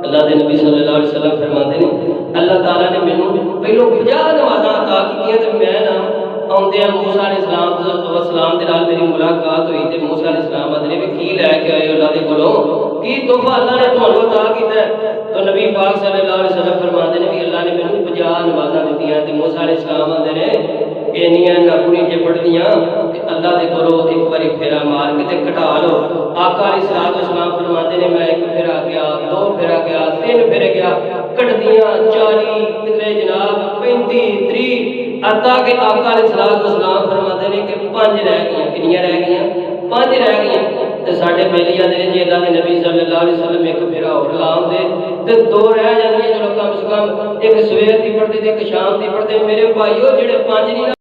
اللہ دے نبی صلی اللہ علیہ وسلم فرماتے ہیں اللہ تعالیٰ نے مینوں پہلو 50 نمازاں عطا کیتیاں تے میں نا آدھے موسیٰ علیہ السلام دے نال میری ملاقات ہوئی تے موسیٰ علیہ السلام آدھے بھی کی لے کے آئے اللہ دے کولوں کی تحفہ اللہ نے تھانوں عطا کیتا ہے تو نبی پاک صلی اللہ علیہ وسلم فرماتے ہیں کہ اللہ نے مینوں 50 نمازاں دتیاں تے موسیٰ علیہ السلام آدھے نے اینیاں نہ جے پڑھدیاں تے اللہ دے کولوں ایک باری پھیرا مار کے تے کٹا لو آقا علیہ السلام فرماتے ہیں میں ایک پھیرا گیا 2 پھیرا گیا 3 پھیرا گیا کٹدیاں 40 تے جناب 35 30 عطا کہ آقا علیہ السلام فرماتے ہیں کہ 5 رہ گئیاں کنیاں رہ گئیاں 5 رہ گئیاں تے ساڈے پہلے آدھے جی اللہ دے نبی صلی اللہ علیہ وسلم ایک پھیرا اور لاؤ دے تے 2 رہ جاندیاں چلو کم سے کم ایک سویر دی پڑھدے تے ایک شام دی پڑھدے میرے بھائیو جڑے 5 نہیں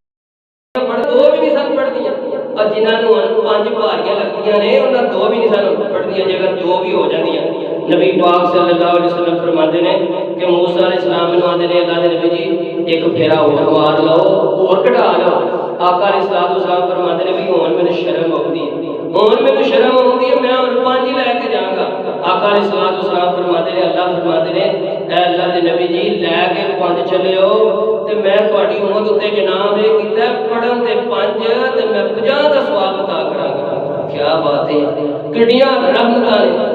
پڑھ 2 بھی نہیں سن پڑھدیاں اور جنہاں نوں 5 بھاریاں لگدیاں نے انہاں 2 بھی نہیں سن پڑھدیاں جے اگر 2 بھی ہو جاندیاں نبی پاک صلی اللہ علیہ وسلم فرماتے ہیں کہ موسیٰ علیہ السلام نے آدھے نے اللہ دے نبی جی ایک پھیرا اور مار لو اور کٹا لو آقا علیہ السلام فرماتے ہیں بھی ہون میں شرم آتی ہے ہون میں شرم آتی ہے میں اور 5 لے کے جاؤں گا آقا علیہ السلام فرماتے ہیں اللہ فرماتے ہیں اے اللہ دے نبی جی لے کے 5 چلے ہو تے میں تہاڈی امت اُتے جناب یہ کیتا پڑھن دے 5 تے میں 50 دا ثواب عطا کراں گا کیا بات ہے کڈیاں رحمتاں نے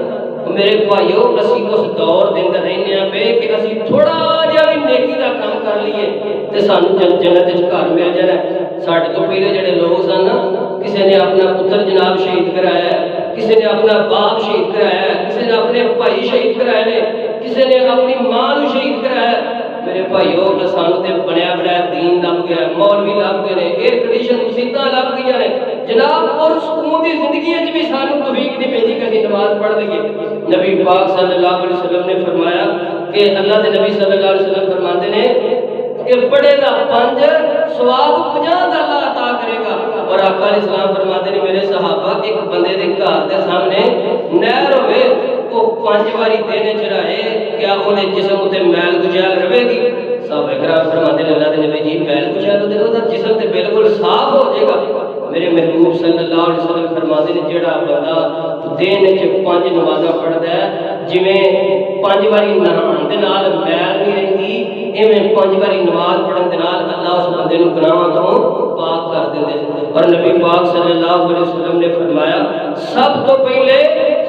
میرے بھائیو اسی اس دور دے اندر رہنے پہ کہ اسی تھوڑا جہا بھی نیکی دا کام کر لیے تے سانو جنت وچ گھر مل جانا ساڈے تو پہلے جڑے لوگ سن نا کسی نے اپنا پتر جناب شہید کرایا ہے کسی نے اپنا باپ شہید کرایا ہے کسی نے اپنے بھائی شہید کرائے نے کسی نے اپنی ماں نو شہید کرایا ہے میرے بھائیو سانو تے بنیا بنایا دین لب گیا مولوی لب گئے نے ایئر کنڈیشن مسیتاں لب گئی نے جناب اور سکون دی زندگی وچ بھی سانو توفیق نہیں پیندی کہ اسی نماز پڑھ لئیے نبی پاک صلی اللہ علیہ وسلم نے فرمایا کہ اللہ دے نبی صلی اللہ علیہ وسلم فرماتے ہیں کہ بڑے دا 5 ثواب 50 دا اللہ عطا کرے گا اور آقا علیہ السلام فرماتے ہیں میرے صحابہ ایک بندے دے گھر دے سامنے نہر ہوئے وہ 5 باری دینے چڑھائے کیا انہیں جسم تے میل گجال رہے گی صحابہ کرام فرماتے ہیں اللہ دے نبی جی میل گجال ہوتے ہو تو جسم تے بالکل صاف ہو جائے گا میرے محبوب صلی اللہ علیہ وسلم فرماتے ہیں جڑا بندہ دن وچ 5 نمازاں پڑھدا ہے جویں 5 باری نہان دے نال میل نہیں رہندی ایویں 5 باری نماز پڑھن دے نال اللہ اس بندے نوں گناہاں تو پاک کر دیندا اور نبی پاک صلی اللہ علیہ وسلم نے فرمایا سب تو پہلے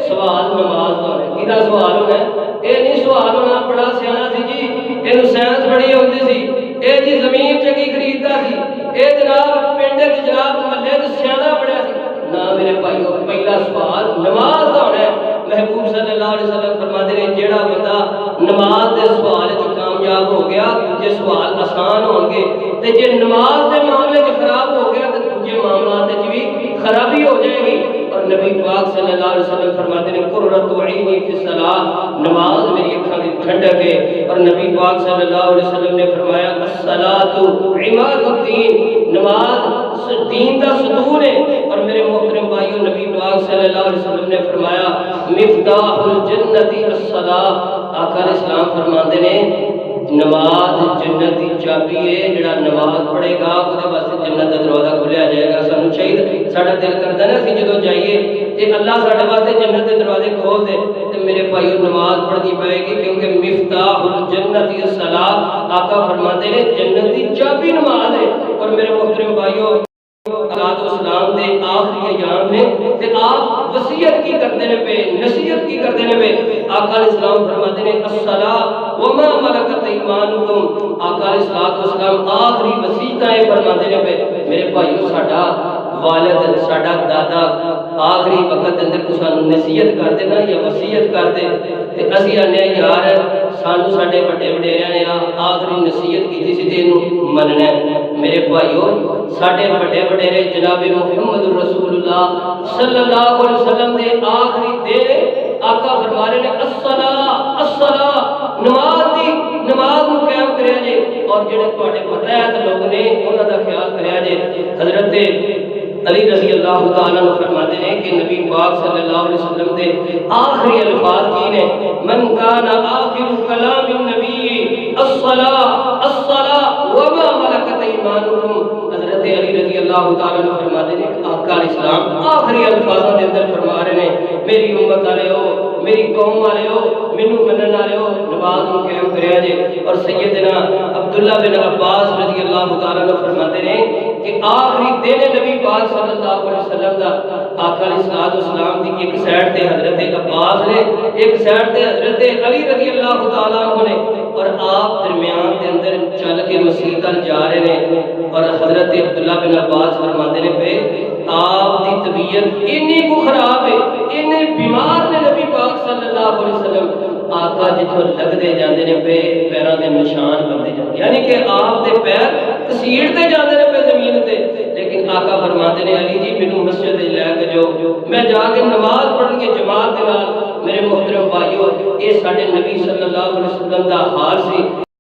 سوال نماز دا ہے کیدا سوال ہونا ہے اے نہیں سوال ہونا بڑا سیاںا سی جی اینوں سائنس بڑی ہوندی سی اے جی زمین چنگی خریددا سی اے جناب پنڈ وچ جناب محلے وچ سیاںا بڑا سی نہ میرے بھائیو پہلا سوال نماز دا ہونا ہے محبوب صلی اللہ علیہ وسلم فرماتے ہیں جیڑا بندہ نماز دے سوال وچ کامیاب ہو گیا دوجے سوال آسان ہون گے تے جے نماز دے معاملے وچ خراب ہو گیا تے دوجے معاملات وچ بھی خرابی ہو جائے گی اور نبی پاک صلی اللہ علیہ وسلم فرماتے ہیں قرۃ عینی فی الصلاۃ نماز میری آنکھوں کی ٹھنڈک ہے اور نبی پاک صلی اللہ علیہ وسلم نے فرمایا الصلاۃ عماد الدین نماز دین دا ستون ہے اور میرے محترم بھائیو نبی پاک صلی اللہ علیہ وسلم نے فرمایا مفتاح الجنت الصلاۃ آقا علیہ السلام فرماتے ہیں نماز جنت کی چابی ہے جڑا نماز پڑھے گا وہ واسطے جنت کا دروازہ کھولیا جائے گا سانو چاہیے ساڈا دل کردا نا اسی جدوں جائیے تے اللہ ساڈے واسطے جنت کے دروازے کھول دے تے میرے بھائیو نماز پڑھنی پائے گی کیونکہ مفتاح الجنت الصلاۃ آقا فرماتے ہیں جنت کی چابی نماز ہے اور میرے محترم بھائیو اولاد اسلام دے آخری ایام نے تے آپ وصیت کی کرتے نے پہ نصیحت کی کرتے نے پہ آقا علیہ السلام فرماتے ہیں الصلاۃ وما ملکت ایمانکم آقا علیہ السلام آخری وصیتیں فرماتے نے پہ میرے بھائیو ساڈا والد ساڈا دادا آخری وقت اندر کو سانو نصیحت کر دینا یا وصیت کر دے تے اسی آنے یار سانو ساڈے بڑے وڈیریاں نے آخری نصیحت کیتی سی تے اینوں مننا ہے میرے بھائیو ساڈے بڑے وڈیرے جناب محمد رسول اللہ صلی اللہ علیہ وسلم دے آخری دن آقا فرما رہے ہیں الصلاۃ نماز دی نماز نو قائم کریا جے اور جڑے تواڈے متحد لوگ نے انہاں دا خیال کریا جے حضرت علی رضی اللہ تعالیٰ عنہ فرماتے ہیں کہ نبی پاک صلی اللہ علیہ وسلم دے آخری الفاظ کی نے من کان آخر کلام النبی الصلاۃ وما ملکت ایمانکم حضرت علی رضی اللہ تعالیٰ عنہ فرماتے ہیں کہ آقا علیہ السلام آخری الفاظوں دے اندر فرما رہے ہیں میری امت والے ہو میری قوم والے ہو مینوں منن والے نماز نو قائم کریا جے۔ اور سیدنا عبداللہ بن عباس رضی اللہ تعالیٰ عنہ فرماتے ہیں کہ آخری دن نبی پاک صلی اللہ علیہ وسلم دا آقا علیہ السلام دی ایک سائڈ تے حضرت عباس نے، ایک سائڈ تے حضرت علی رضی اللہ تعالیٰ عنہ نے، اور آپ درمیان دے اندر چل کے مسجد تل جا رہے ہیں۔ اور حضرت عبداللہ بن عباس فرماتے ہیں پہ آپ دی طبیعت انی کو خراب ہے، انی بیمار نے نبی پاک صلی اللہ علیہ وسلم آقا جتوں لگتے جاندے نے پہ پیراں دے نشان بنتے جاندے، یعنی کہ آپ دے پیر کسیڑتے جاندے نے پہ زمین تے، لیکن آقا فرماتے ہیں علی جی مینوں مسجد لے کے جو میں جا کے نماز پڑھ کے جماعت دے نال۔ میرے محترم بھائیو، یہ ساڈے نبی صلی اللہ علیہ وسلم دا حال سی۔